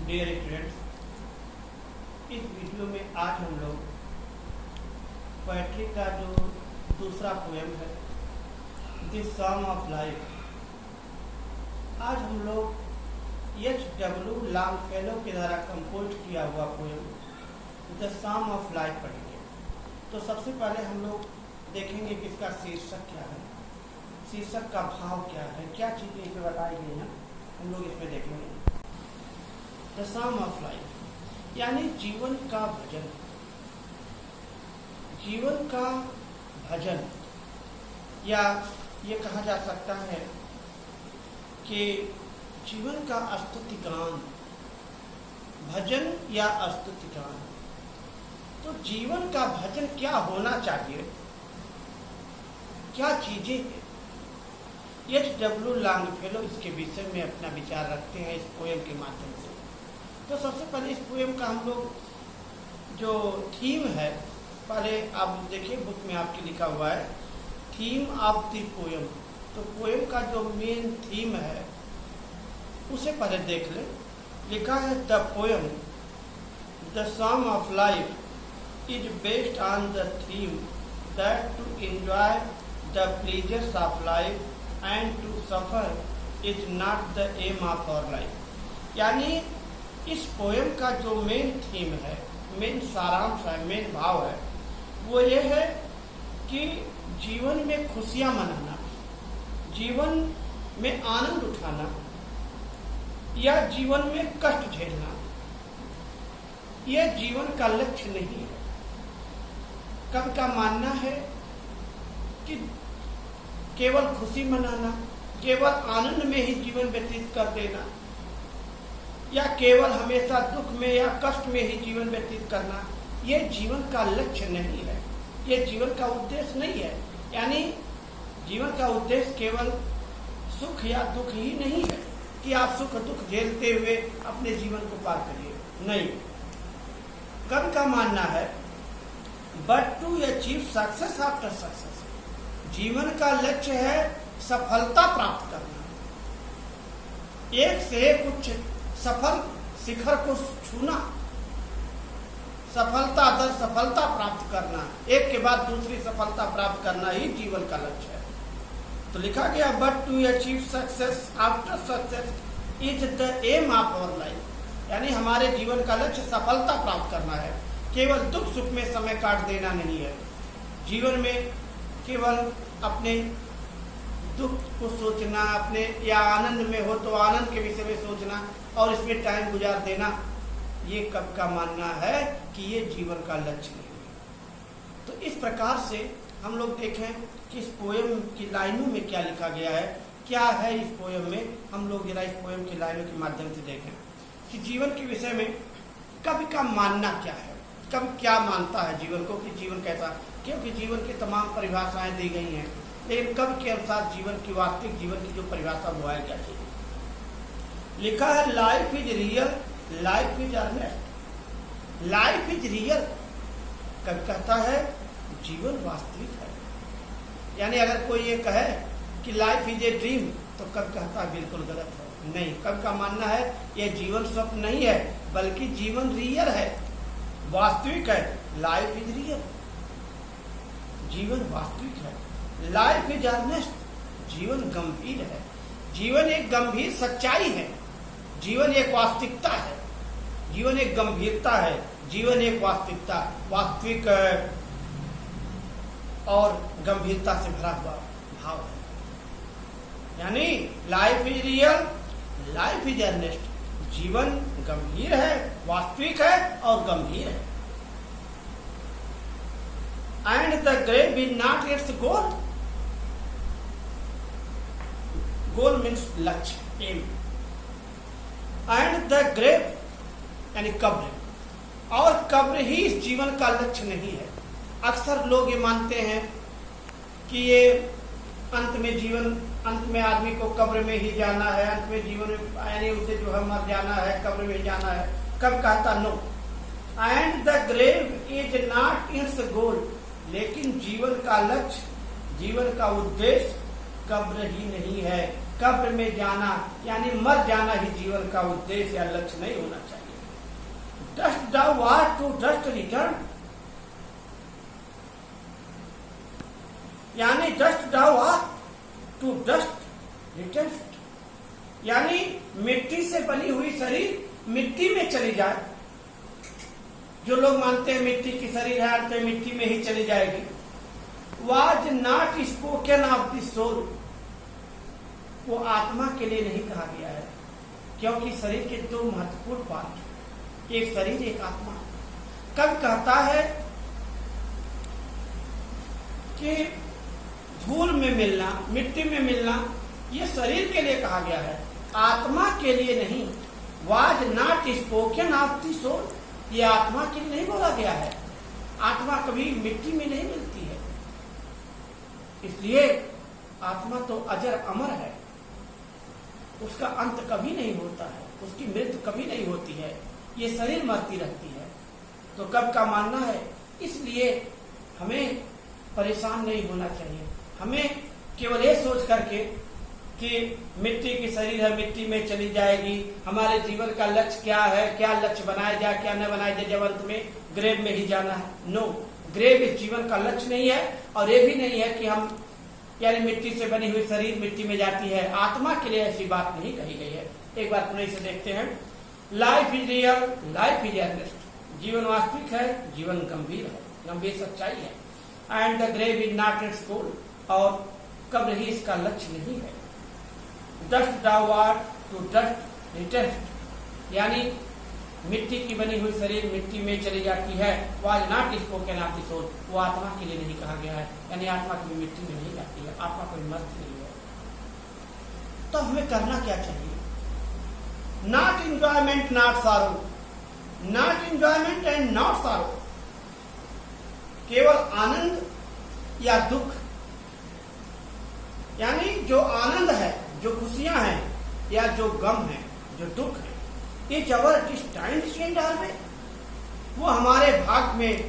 Dear students, इस video में आज हम लोग पोएट्री का जो दूसरा पोएम है द सॉन्ग ऑफ लाइफ, आज हम लोग H.W. लॉन्गफेलो के द्वारा कंपोज किया हुआ poem the song of life पढ़ेंगे। तो सबसे पहले हम लोग देखेंगे कि इसका शीर्षक क्या है, शीर्षक का भाव क्या है, क्या चीज़ें इसमें बताई गई हैं, हम लोग इसमें देखेंगे। द सॉन्ग ऑफ लाइफ यानी जीवन का भजन, जीवन का भजन, या ये कहा जा सकता है कि जीवन का स्तुतिगान, भजन या स्तुतिगान। तो जीवन का भजन क्या होना चाहिए, क्या चीजें हैं, H.W. लॉन्गफेलो इसके विषय में अपना विचार रखते हैं इस पोएम के माध्यम से। तो सबसे पहले इस पोएम का हम लोग जो थीम है, पहले आप देखिए बुक में आपके लिखा हुआ है थीम ऑफ द पोएम। तो पोएम का जो मेन थीम है उसे पहले देख ले। लिखा है the poem the song of life is based on the theme that to enjoy the pleasures of life and to suffer is not the aim of our life. यानी इस पोएम का जो मेन थीम है, main सारांश है, main भाव है, वो ये है कि जीवन में खुशियां मनाना, जीवन में आनंद उठाना या जीवन में कष्ट झेलना, यह जीवन का लक्ष्य नहीं है। कब का मानना है कि केवल खुशी मनाना, केवल आनंद में ही जीवन व्यतीत कर देना, या केवल हमेशा दुख में या कष्ट में ही जीवन व्यतीत करना, यह जीवन का लक्ष्य नहीं है, यह जीवन का उद्देश्य नहीं है। यानी जीवन का उद्देश्य केवल सुख या दुख ही नहीं है कि आप सुख दुख झेलते हुए अपने जीवन को पार करिए, नहीं। कब का मानना है but to achieve success after success, जीवन का लक्ष्य है सफलता प्राप्त करना, एक से एक उच्च सफल शिखर को छूना, सफलता दर सफलता प्राप्त करना, एक के बाद दूसरी सफलता प्राप्त करना ही जीवन का लक्ष्य है। तो लिखा गया but to achieve success after success is the aim of our life. यानी हमारे जीवन का लक्ष्य सफलता प्राप्त करना है, केवल दुख सुख में समय काट देना नहीं है। जीवन में केवल अपने दुख को सोचना, अपने या आनंद में हो तो आनंद के विषय में सोचना और इसमें टाइम गुजार देना, ये कब का मानना है कि ये जीवन का लक्ष्य नहीं है। तो इस प्रकार से हम लोग देखें कि इस पोएम की लाइनों में क्या लिखा गया है, क्या है इस पोएम में। हम लोग जरा इस पोएम की लाइनों के माध्यम से देखें कि जीवन के विषय में कवि का मानना क्या है, कवि क्या मानता है जीवन को, कि जीवन कैसा। क्योंकि जीवन की तमाम परिभाषाएं दी गई हैं, लेकिन कवि के अनुसार जीवन की, वास्तविक जीवन की जो परिभाषा वो है क्या चीज। लिखा है life is real, life is earnest, life is real. कवि कहता है जीवन वास्तविक है। यानी अगर कोई ये कहे कि लाइफ इज ए ड्रीम तो कवि कहता है बिल्कुल गलत है। नहीं, कवि का मानना है यह जीवन स्वप्न नहीं है, बल्कि जीवन रियल है, वास्तविक है। लाइफ इज रियल, जीवन वास्तविक है। लाइफ इज अर्नेस्ट, जीवन गंभीर है, जीवन एक गंभीर सच्चाई है, जीवन एक वास्तविकता है, जीवन एक गंभीरता है, जीवन एक वास्तविकता, वास्तविक और गंभीरता से भरा हुआ भाव है। यानी life is real, life is earnest, जीवन गंभीर है, वास्तविक है और गंभीर है। And the grave is not its goal, goal means लक्ष्य, एम। एंड द ग्रेव यानी कब्र, और कब्र ही इस जीवन का लक्ष्य नहीं है। अक्सर लोग ये मानते हैं कि ये अंत में जीवन, अंत में आदमी को कब्र में ही जाना है, अंत में जीवन में यानी उसे जो है मर जाना है, कब्र में ही जाना है। कब कहता no, and the grave is not its goal, लेकिन जीवन का लक्ष्य, जीवन का उद्देश्य कब्र ही नहीं है, कब्र में जाना यानी मर जाना ही जीवन का उद्देश्य या लक्ष्य नहीं होना चाहिए। डस्ट डाउ आर टू डस्ट रिटर्न, यानी डस्ट डाउ आर टू डस्ट रिटर्न, यानी मिट्टी से बनी हुई शरीर मिट्टी में चली जाए। जो लोग मानते हैं मिट्टी की शरीर है तो मिट्टी में ही चली जाएगी। Was not spoken of the soul, वो आत्मा के लिए नहीं कहा गया है, क्योंकि शरीर के दो महत्वपूर्ण पार्ट, एक शरीर एक आत्मा। कब कहता है कि धूल में मिलना, मिट्टी में मिलना, ये शरीर के लिए कहा गया है, आत्मा के लिए नहीं। Was not spoken of the soul, ये आत्मा के लिए नहीं बोला गया है। आत्मा कभी मिट्टी में नहीं मिलती है, इसलिए आत्मा तो अजर अमर है, उसका अंत कभी नहीं होता है, उसकी मृत्यु कभी नहीं होती है। ये शरीर मरती रहती है। तो कब का मानना है, इसलिए हमें परेशान नहीं होना चाहिए। हमें केवल ये सोच करके कि मिट्टी की शरीर है, मिट्टी में चली जाएगी, हमारे जीवन का लक्ष्य क्या है, क्या लक्ष्य बनाया जाए, क्या न बनाया जाए, जब अंत में ग्रेव में ही जाना है। नो, ग्रेव इस जीवन का लक्ष्य नहीं है, और ये भी नहीं है कि हम यानी मिट्टी से बनी हुई शरीर मिट्टी में जाती है। आत्मा के लिए ऐसी बात नहीं कही गई है। एक बार पुनः इसे देखते हैं। Life is real, life is earnest, जीवन वास्तविक है, जीवन गंभीर है, गंभीर सच्चाई है। And the grave is not its goal, और कब्र ही इसका लक्ष्य नहीं है। Dust downward to dust return, यानी मिट्टी की बनी हुई शरीर मिट्टी में चली जाती है। Was not spoken of the soul, वो आत्मा के लिए नहीं कहा गया है, यानी आत्मा कभी मिट्टी में नहीं जाती है, आत्मा कोई मरती नहीं है। तो हमें करना क्या चाहिए? नॉट एंजॉयमेंट नॉट सारो, नॉट एंजॉयमेंट एंड नॉट सारो, केवल आनंद या दुख, यानी जो आनंद है, जो खुशियां हैं, या जो गम है, जो दुख है, ये जबर डिस्टाइंड में वो हमारे भाग में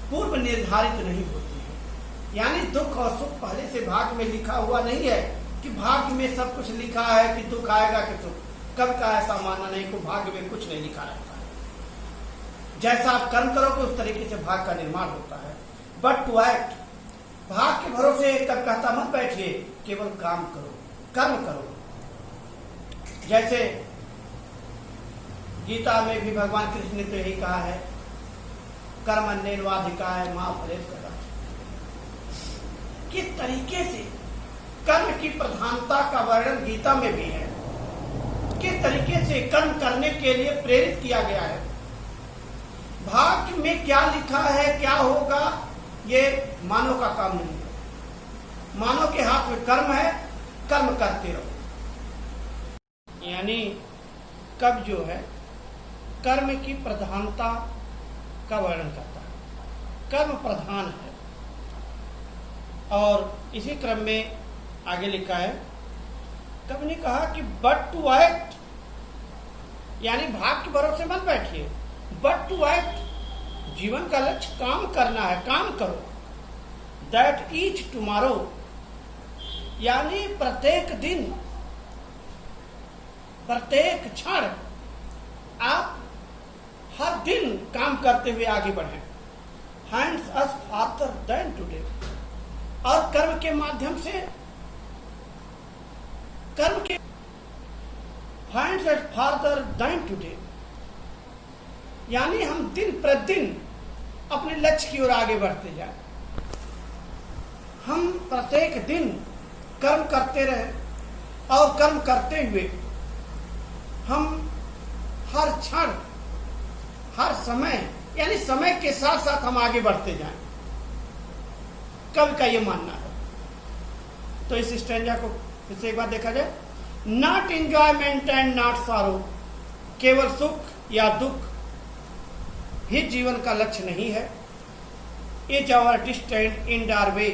पूर्व निर्धारित नहीं होती है। यानी दुख और सुख पहले से भाग में लिखा हुआ नहीं है कि भाग्य में सब कुछ लिखा है कि दुख आएगा कि सुख। कब का ऐसा मानना नहीं को भाग्य में कुछ नहीं लिखा रहता है। जैसा आप कर्म करोगे उस तरीके से भाग का निर्माण होता है। बट टू एक्ट, भाग के भरोसे कब कहता मत बैठिए, केवल काम करो, कर्म करो। जैसे गीता में भी भगवान कृष्ण ने तो यही कहा है, कर्मण्येवाधिकार मा फलेषु कदाचन। किस तरीके से कर्म की प्रधानता का वर्णन गीता में भी है, किस तरीके से कर्म करने के लिए प्रेरित किया गया है। भाग्य में क्या लिखा है, क्या होगा, ये मानव का काम नहीं है। मानव के हाथ में कर्म है, कर्म करते रहो। यानी कब जो है कर्म की प्रधानता का वर्णन करता है, कर्म प्रधान है। और इसी क्रम में आगे लिखा है, कब ने कहा कि बट टू एक्ट, यानी भाग के भरोसे मत बैठिए, बट टू एक्ट, जीवन का लक्ष्य काम करना है, काम करो। दैट ईच टुमारो, यानी प्रत्येक दिन, प्रत्येक क्षण आप हर दिन काम करते हुए आगे बढ़े। हैंड्स अस फादर देन टुडे, और कर्म के माध्यम से, कर्म के हैंड्स अस फादर देन टुडे, यानी हम दिन प्रतिदिन अपने लक्ष्य की ओर आगे बढ़ते जाए। हम प्रत्येक दिन कर्म करते रहे, और कर्म करते हुए हम हर क्षण, हर समय, यानी समय के साथ साथ हम आगे बढ़ते जाएं। कब का ये मानना है। तो इस स्टैंजा को फिर से एक बार देखा जाए। नॉट एंजॉयमेंट एंड नॉट सारो, केवल सुख या दुख ही जीवन का लक्ष्य नहीं है। Each our distant in our way,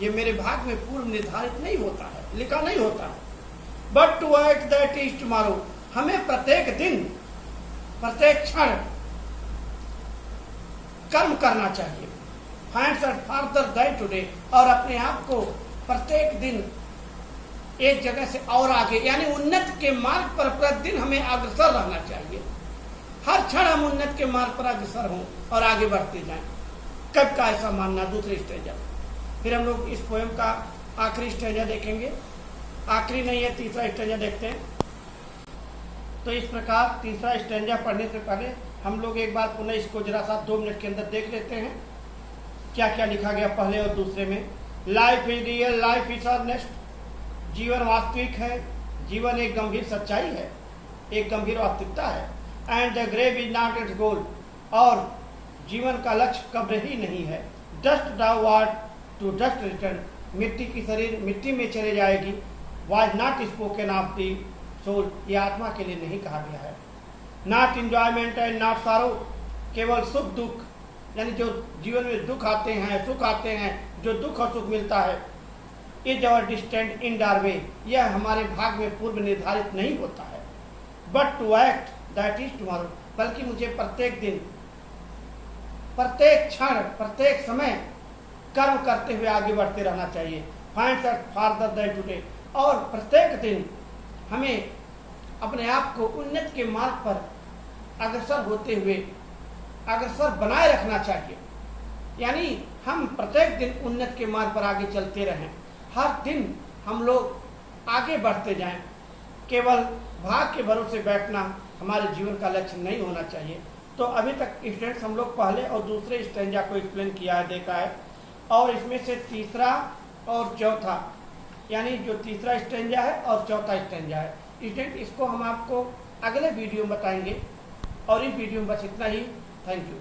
ये मेरे भाग में पूर्व निर्धारित नहीं होता है, लिखा नहीं होता है। But to act that is tomorrow, हमें प्रत्येक दिन, प्रत्येक क्षण कर्म करना चाहिए। Hands are farther then today, और अपने आप को प्रत्येक दिन एक जगह से और आगे, यानी उन्नत के मार्ग पर प्रतिदिन हमें अग्रसर रहना चाहिए। हर क्षण हम उन्नत के मार्ग पर अग्रसर हों और आगे बढ़ते जाएं। कब का ऐसा मानना। दूसरे स्टेंजा, फिर हम लोग इस पोएम का आखिरी स्टेंजा देखेंगे। आखिरी नहीं है, तीसरा स्टेंजा देखते हैं। तो इस प्रकार तीसरा स्टेंजा पढ़ने से पहले हम लोग एक बार पुनः इसको जरा सा 2 मिनट के अंदर देख लेते हैं क्या क्या लिखा गया पहले और दूसरे में। Life is real, life is honest. जीवन वास्तविक है, जीवन एक गंभीर सच्चाई है, एक गंभीर वास्तविकता है। And the grave is not its goal, और जीवन का लक्ष्य कब्र ही नहीं है। Dust downward to dust return, मिट्टी की शरीर मिट्टी में चले जाएगी। Was not spoken of the soul, यह आत्मा के लिए नहीं कहा गया है। नॉट इंजॉयमेंट एंड नॉट सारो, केवल सुख दुख, यानी जो जीवन में दुख आते हैं सुख आते हैं, जो दुख और सुख मिलता है, इज अवर डिस्टेंट इन डारवे, यह हमारे भाग में पूर्व निर्धारित नहीं होता है। But to act that is tomorrow, बल्कि मुझे प्रत्येक दिन, प्रत्येक क्षण, प्रत्येक समय कर्म करते हुए आगे बढ़ते रहना चाहिए। फाइंड फार्दर देन टुडे, और प्रत्येक दिन हमें अपने आप को उन्नत के मार्ग पर अग्रसर होते हुए अग्रसर बनाए रखना चाहिए। यानी हम प्रत्येक दिन उन्नत के मार्ग पर आगे चलते रहें, हर दिन हम लोग आगे बढ़ते जाएं। केवल भाग के भरोसे बैठना हमारे जीवन का लक्ष्य नहीं होना चाहिए। तो अभी तक स्टूडेंट्स हम लोग पहले और दूसरे स्टेंजा को एक्सप्लेन किया है, देखा है, और इसमें से तीसरा और चौथा, यानी जो तीसरा स्टेंजा है और चौथा स्टेंजा है, स्टूडेंट इसको हम आपको अगले वीडियो में बताएंगे। और इस वीडियो में बस इतना ही। Thank you.